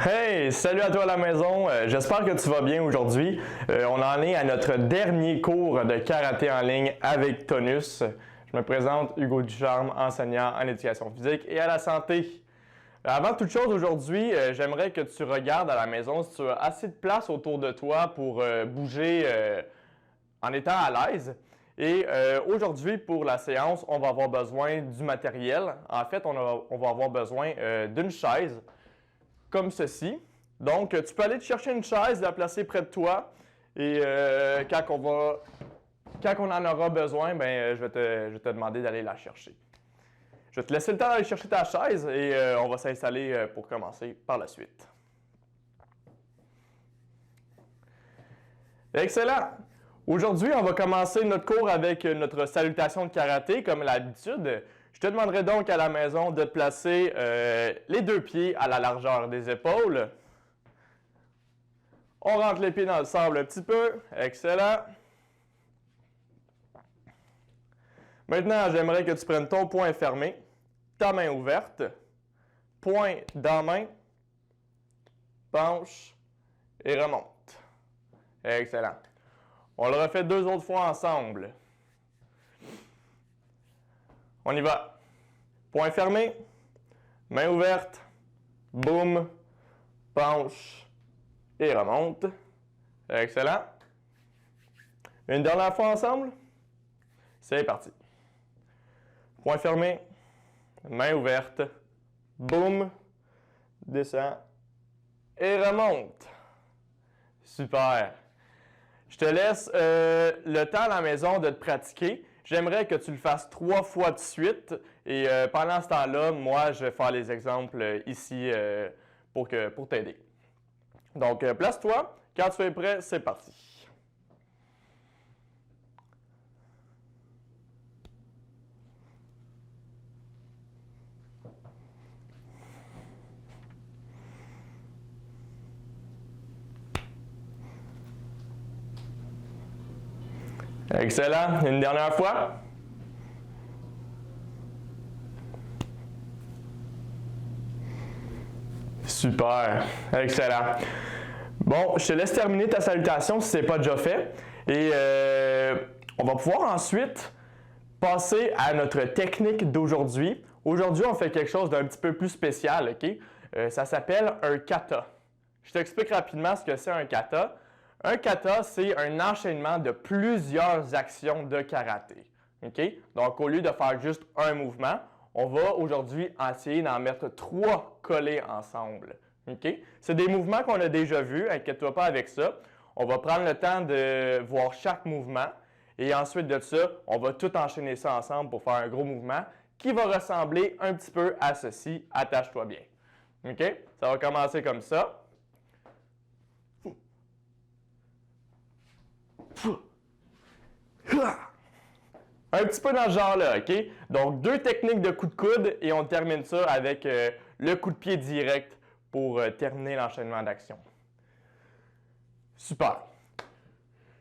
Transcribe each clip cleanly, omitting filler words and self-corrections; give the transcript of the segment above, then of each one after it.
Hey, salut à toi à la maison, j'espère que tu vas bien aujourd'hui. On en est à notre dernier cours de karaté en ligne avec Tonus. Je me présente Hugo Ducharme, enseignant en éducation physique et à la santé. Avant toute chose aujourd'hui, j'aimerais que tu regardes à la maison si tu as assez de place autour de toi pour bouger en étant à l'aise. Et aujourd'hui, pour la séance, on va avoir besoin du matériel. En fait, on va avoir besoin d'une chaise, comme ceci. Donc, tu peux aller te chercher une chaise, la placer près de toi et quand on en aura besoin, je vais te demander d'aller la chercher. Je vais te laisser le temps d'aller chercher ta chaise et on va s'installer pour commencer par la suite. Excellent! Aujourd'hui, on va commencer notre cours avec notre salutation de karaté, comme l'habitude. Je te demanderai donc à la maison de placer les deux pieds à la largeur des épaules. On rentre les pieds dans le sable un petit peu. Excellent. Maintenant, j'aimerais que tu prennes ton poing fermé, ta main ouverte, poing dans main, penche et remonte. Excellent. On le refait 2 autres fois ensemble. On y va. Poing fermé, main ouverte, boum, penche et remonte. Excellent. Une dernière fois ensemble. C'est parti. Poing fermé, main ouverte, boum, descend et remonte. Super. Je te laisse le temps à la maison de te pratiquer. J'aimerais que tu le fasses 3 fois de suite et pendant ce temps-là, moi, je vais faire les exemples ici pour t'aider. Donc, place-toi. Quand tu es prêt, c'est parti. Excellent. Une dernière fois. Super. Excellent. Bon, je te laisse terminer ta salutation si ce n'est pas déjà fait. Et on va pouvoir ensuite passer à notre technique d'aujourd'hui. Aujourd'hui, on fait quelque chose d'un petit peu plus spécial, OK? Ça s'appelle un kata. Je t'explique rapidement ce que c'est un kata. Un kata, c'est un enchaînement de plusieurs actions de karaté. Okay? Donc, au lieu de faire juste un mouvement, on va aujourd'hui essayer d'en mettre 3 collés ensemble. Okay? C'est des mouvements qu'on a déjà vus, inquiète-toi pas avec ça. On va prendre le temps de voir chaque mouvement et ensuite de ça, on va tout enchaîner ça ensemble pour faire un gros mouvement qui va ressembler un petit peu à ceci. Attache-toi bien. Okay? Ça va commencer comme ça. Un petit peu dans ce genre-là, OK? Donc, 2 techniques de coup de coude et on termine ça avec le coup de pied direct pour terminer l'enchaînement d'action. Super.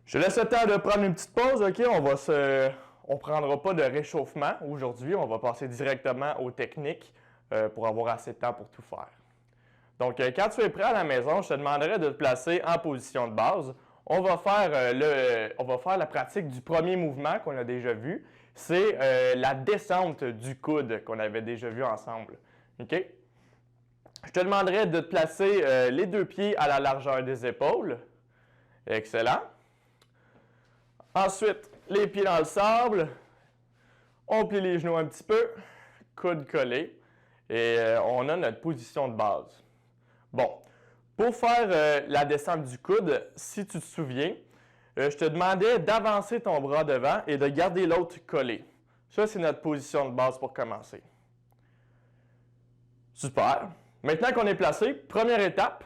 Je laisse le temps de prendre une petite pause, OK? On ne prendra pas de réchauffement aujourd'hui. On va passer directement aux techniques pour avoir assez de temps pour tout faire. Donc, quand tu es prêt à la maison, je te demanderai de te placer en position de base. On va faire la pratique du premier mouvement qu'on a déjà vu. C'est la descente du coude qu'on avait déjà vu ensemble. OK? Je te demanderai de te placer les 2 pieds à la largeur des épaules. Excellent. Ensuite, les pieds dans le sable. On plie les genoux un petit peu. Coude collé. Et on a notre position de base. Bon. Pour faire la descente du coude, si tu te souviens, je te demandais d'avancer ton bras devant et de garder l'autre collé. Ça, c'est notre position de base pour commencer. Super. Maintenant qu'on est placé, première étape,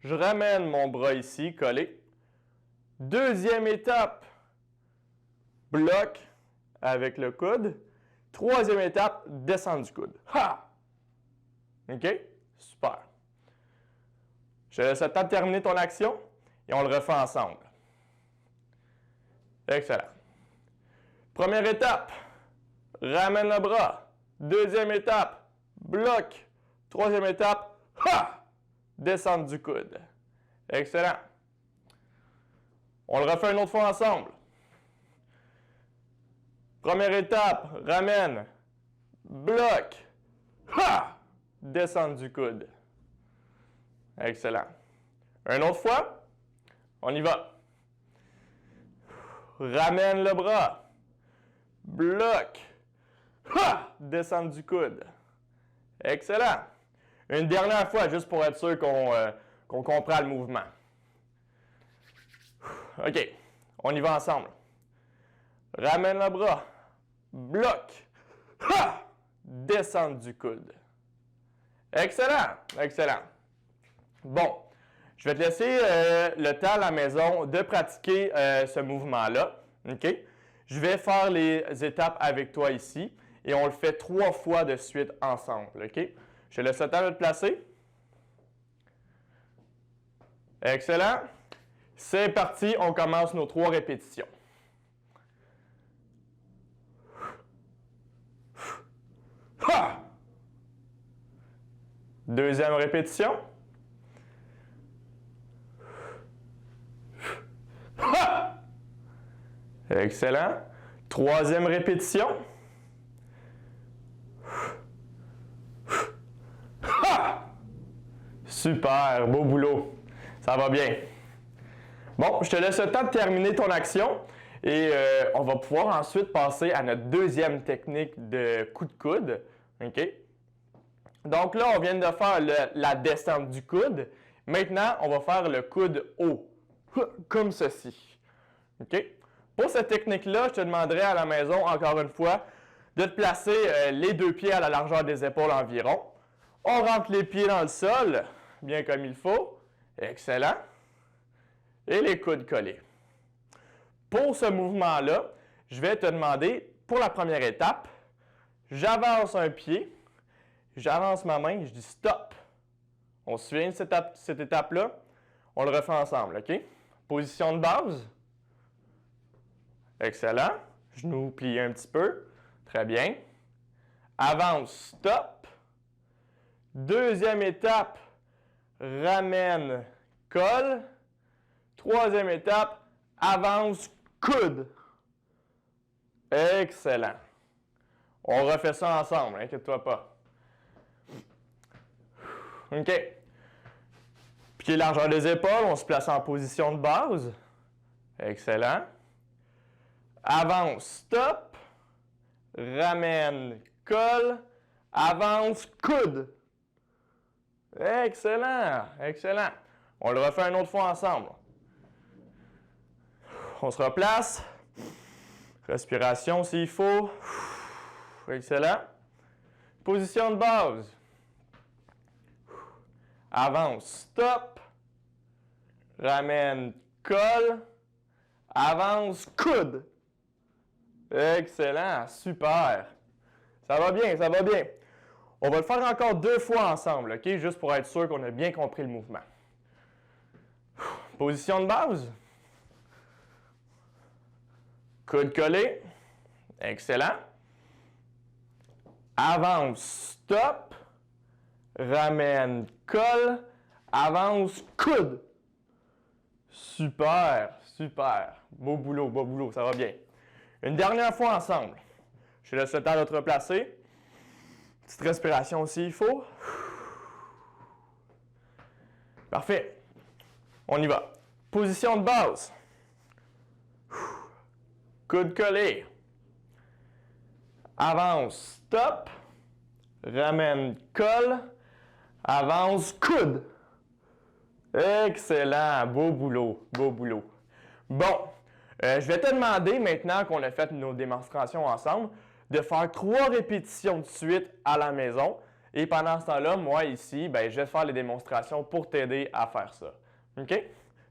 je ramène mon bras ici, collé. Deuxième étape, bloc avec le coude. Troisième étape, descente du coude. Ha! OK? Super. Je te laisse le temps de terminer ton action et on le refait ensemble. Excellent. Première étape, ramène le bras. Deuxième étape, bloc. Troisième étape, ha! descente du coude. Excellent. On le refait une autre fois ensemble. Première étape, ramène, bloc, ha! Descente du coude. Excellent. Une autre fois, on y va. Ramène le bras, bloc, ha! Descente du coude. Excellent. Une dernière fois, juste pour être sûr qu'on comprend le mouvement. OK, on y va ensemble. Ramène le bras, bloc, ha! Descente du coude. Excellent, excellent. Bon, je vais te laisser le temps à la maison de pratiquer ce mouvement-là. OK? Je vais faire les étapes avec toi ici et on le fait 3 fois de suite ensemble. OK? Je te laisse le temps de te placer. Excellent. C'est parti, on commence nos 3 répétitions. Ha! Deuxième répétition. Ha! Excellent. Troisième répétition. Ha! Super, beau boulot. Ça va bien. Bon, je te laisse le temps de terminer ton action et on va pouvoir ensuite passer à notre deuxième technique de coup de coude. OK? Donc là, on vient de faire la descente du coude. Maintenant, on va faire le coude haut, comme ceci. OK? Pour cette technique-là, je te demanderai à la maison, encore une fois, de te placer les 2 pieds à la largeur des épaules environ. On rentre les pieds dans le sol, bien comme il faut. Excellent. Et les coudes collés. Pour ce mouvement-là, je vais te demander, pour la première étape, j'avance un pied, j'avance ma main, je dis stop. On se souvient de cette étape-là? On le refait ensemble, OK? Position de base. Excellent. Genou plié un petit peu. Très bien. Avance, stop. Deuxième étape, ramène, colle. Troisième étape, avance, coude. Excellent. On refait ça ensemble, inquiète-toi pas. OK. Pied largeur des épaules, on se place en position de base. Excellent. Avance, stop. Ramène, colle. Avance, coude. Excellent, excellent. On le refait une autre fois ensemble. On se replace. Respiration s'il faut. Excellent. Position de base. Avance, stop. Ramène, colle. Avance, coude. Excellent, super. Ça va bien, ça va bien. On va le faire encore 2 fois ensemble, OK? Juste pour être sûr qu'on a bien compris le mouvement. Position de base. Coude collé. Excellent. Avance, stop. Ramène, colle. Avance, coude. Super, super. Beau boulot, ça va bien. Une dernière fois ensemble. Je te laisse le temps de te replacer. Petite respiration aussi, il faut. Parfait. On y va. Position de base. Coude collé. Avance, stop. Ramène, colle. Avance, coude. Excellent. Beau boulot. Bon, je vais te demander, maintenant qu'on a fait nos démonstrations ensemble, de faire 3 répétitions de suite à la maison. Et pendant ce temps-là, moi ici, je vais faire les démonstrations pour t'aider à faire ça. OK?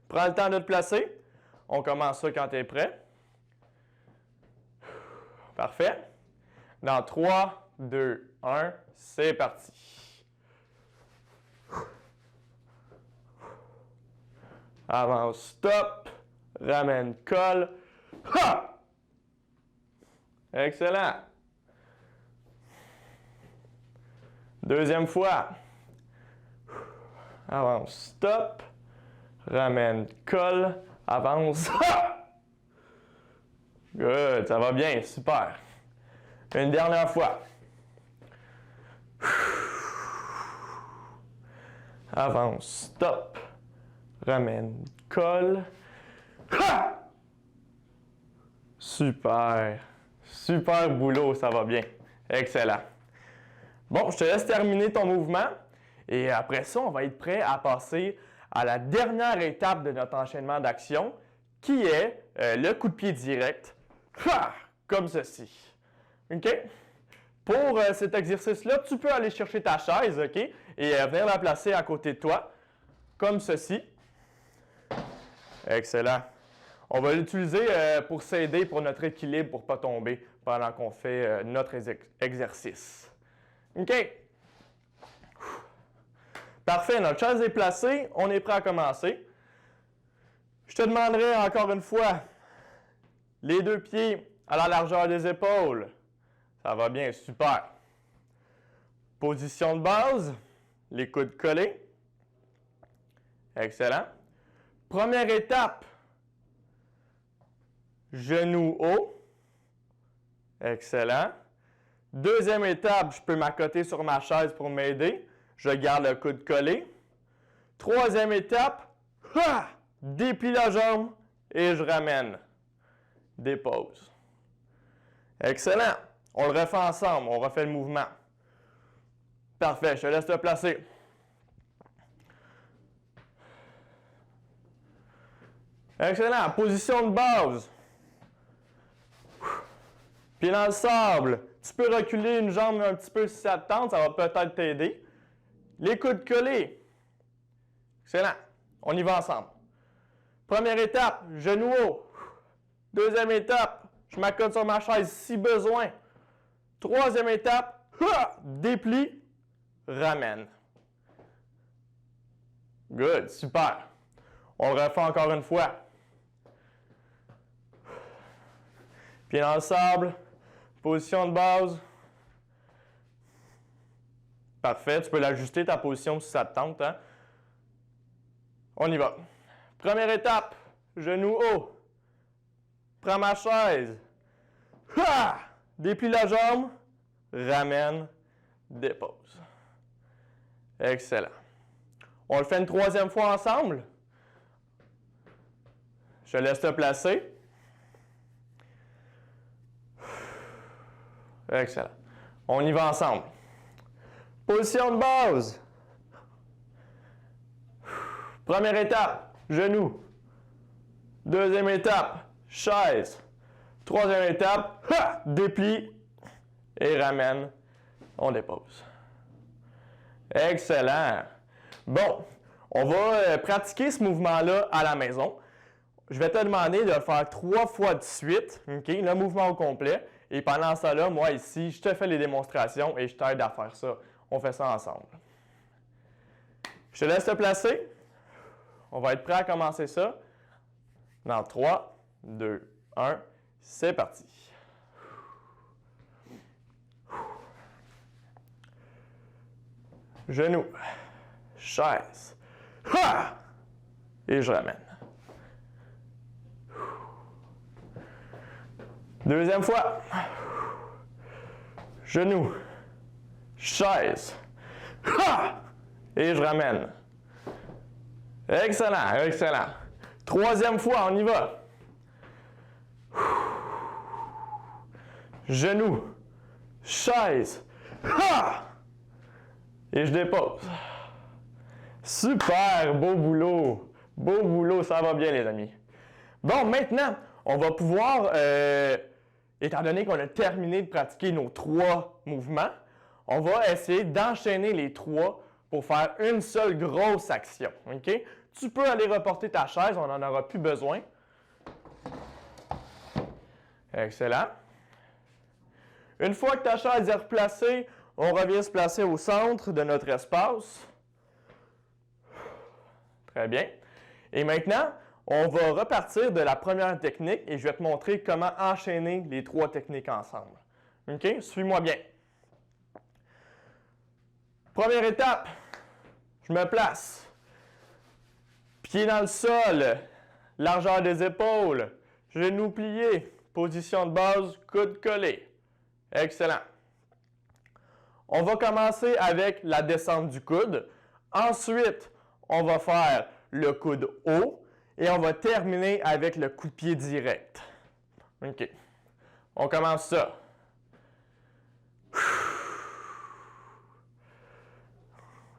Prends le temps de te placer. On commence ça quand tu es prêt. Parfait. Dans 3, 2, 1, c'est parti. Avance, stop. Ramène, colle. Ha! Excellent. Deuxième fois. avance, stop, ramène, colle, avance. Good, ça va bien, super. Une dernière fois. Avance, stop, ramène, colle. Super, super boulot, ça va bien. Excellent. Bon, je te laisse terminer ton mouvement et après ça, on va être prêt à passer à la dernière étape de notre enchaînement d'actions qui est le coup de pied direct, comme ceci. OK? Pour cet exercice-là, tu peux aller chercher ta chaise, OK? Et venir la placer à côté de toi, comme ceci. Excellent. On va l'utiliser pour s'aider pour notre équilibre, pour ne pas tomber pendant qu'on fait notre exercice. OK? Parfait, notre chaise est placée, on est prêt à commencer. Je te demanderai encore une fois, les deux pieds à la largeur des épaules. Ça va bien, super. Position de base, les coudes collés. Excellent. Première étape, genou haut. Excellent. Deuxième étape, je peux m'accoter sur ma chaise pour m'aider. Je garde le coude collé. Troisième étape, déplie la jambe et je ramène. Dépose. Excellent. On le refait ensemble. On refait le mouvement. Parfait. Je te laisse te placer. Excellent. Position de base. Pied dans le sable. Tu peux reculer une jambe un petit peu si ça te tente. Ça va peut-être t'aider. Les coudes collés. Excellent. On y va ensemble. Première étape, genou haut. Deuxième étape, je m'accote sur ma chaise si besoin. Troisième étape, déplie, ramène. Good, super. On le refait encore une fois. Pied dans le sable, position de base. Parfait, tu peux l'ajuster ta position si ça te tente. Hein? On y va. Première étape, genou haut. Prends ma chaise. Déplie la jambe. Ramène. Dépose. Excellent. On le fait une troisième fois ensemble. Je te laisse te placer. Excellent. On y va ensemble. Position de base. Première étape, genou. Deuxième étape, chaise. Troisième étape, déplie et ramène. On dépose. Excellent. Bon, on va pratiquer ce mouvement-là à la maison. Je vais te demander de le faire 3 fois de suite, okay, le mouvement au complet. Et pendant ça, là, moi ici, je te fais les démonstrations et je t'aide à faire ça. On fait ça ensemble. Je te laisse te placer. On va être prêt à commencer ça. Dans 3, 2, 1, c'est parti. Genou, chaise, et je ramène. Deuxième fois. Genou, chaise, et je ramène. Excellent, excellent. Troisième fois, on y va. Genou, chaise, et je dépose. Super, beau boulot, ça va bien les amis. Bon, maintenant, on va pouvoir, étant donné qu'on a terminé de pratiquer nos 3 mouvements, on va essayer d'enchaîner les 3 pour faire une seule grosse action. Okay? Tu peux aller reporter ta chaise, on n'en aura plus besoin. Excellent. Une fois que ta chaise est replacée, on revient se placer au centre de notre espace. Très bien. Et maintenant, on va repartir de la première technique et je vais te montrer comment enchaîner les 3 techniques ensemble. OK? Suis-moi bien. Première étape, je me place. Pieds dans le sol, largeur des épaules, genoux pliés, position de base, coude collé. Excellent. On va commencer avec la descente du coude. Ensuite, on va faire le coude haut et on va terminer avec le coup de pied direct. OK. On commence ça.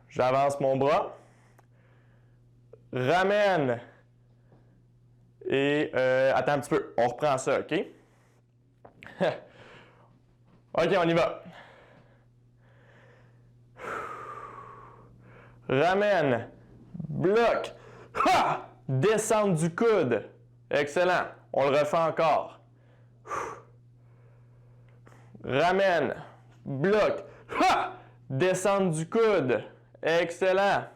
J'avance mon bras. Ramène. Et attends un petit peu. On reprend ça, OK? OK, on y va. Ramène. Bloc. Ha! Descente du coude. Excellent. On le refait encore. Ramène. Bloc. Ha! Descente du coude. Excellent.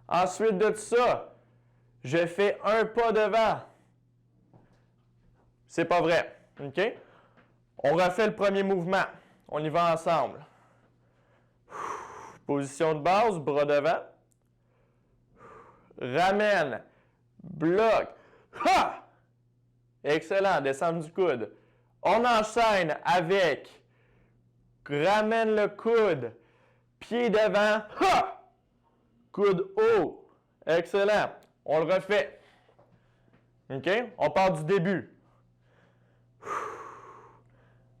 Ensuite de ça, je fais un pas devant. C'est pas vrai. OK? On refait le premier mouvement. On y va ensemble. Position de base, bras devant. Ramène. Bloc. Ha! Excellent. Descente du coude. On enchaîne avec ramène le coude. Pied devant. Ha! Coude haut. Excellent. On le refait. OK? On part du début.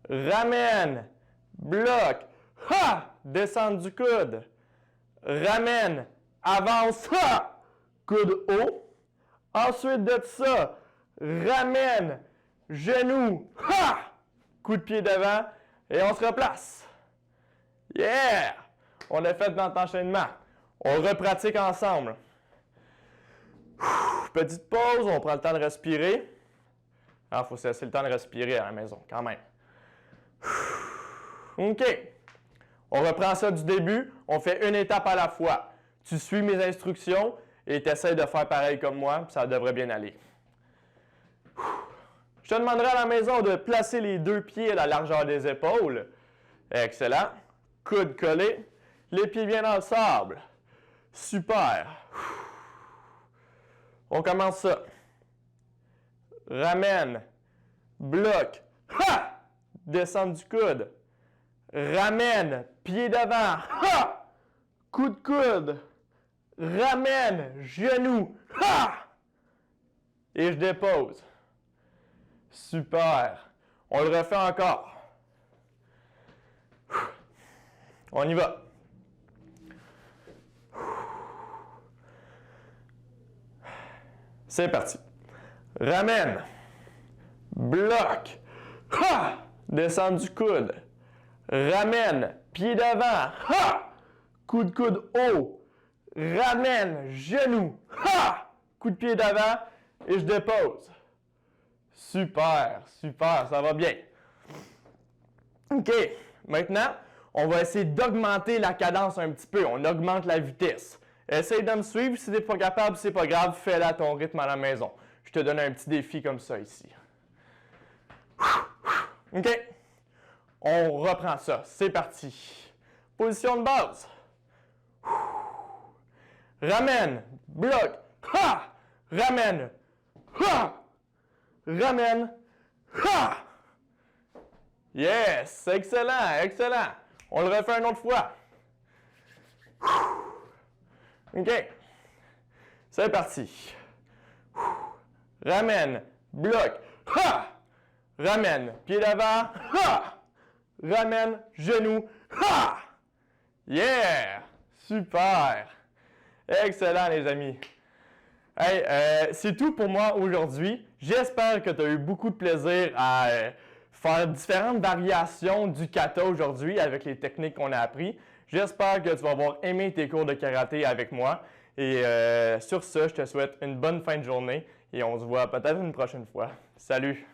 Ramène. Bloc. Ha! Descente du coude. Ramène. Avance. Ha! Coude haut. Ensuite de ça, ramène. Genou. Ha! Coup de pied devant. Et on se replace. Yeah! On a fait notre enchaînement. On repratique ensemble. Petite pause, on prend le temps de respirer. Il faut se laisser le temps de respirer à la maison, quand même. OK. On reprend ça du début. On fait une étape à la fois. Tu suis mes instructions et tu essaies de faire pareil comme moi, puis ça devrait bien aller. Je te demanderai à la maison de placer les deux pieds à la largeur des épaules. Excellent. Coude collé. Les pieds bien dans le sable. Super. On commence ça. Ramène. Bloc. Ha! Descente du coude. Ramène. Pied devant. Ha! Coup de coude. Ramène. Genou. Ha! Et je dépose. Super. On le refait encore. On y va. C'est parti. Ramène. Bloc. Ha! Descente du coude. Ramène. Pied devant. Ha! Coup de coude haut. Ramène. Genou. Ha! Coup de pied d'avant. Et je dépose. Super, super, ça va bien. OK, maintenant, on va essayer d'augmenter la cadence un petit peu. On augmente la vitesse. Essaye de me suivre. Si tu n'es pas capable, c'est pas grave. Fais-le à ton rythme à la maison. Je te donne un petit défi comme ça ici. OK, on reprend ça. C'est parti. Position de base. Ramène. Bloc. Ha! Ramène. Ha! Ramène. Ha! Yes! Excellent, excellent. On le refait une autre fois. OK. C'est parti. Ramène. Bloc. Ha! Ramène. Pied d'avant. Ha! Ramène. Genou. Ha! Yeah! Super! Excellent, les amis. Hey, c'est tout pour moi aujourd'hui. J'espère que tu as eu beaucoup de plaisir à faire différentes variations du kata aujourd'hui avec les techniques qu'on a apprises. J'espère que tu vas avoir aimé tes cours de karaté avec moi. Et sur ce, je te souhaite une bonne fin de journée et on se voit peut-être une prochaine fois. Salut!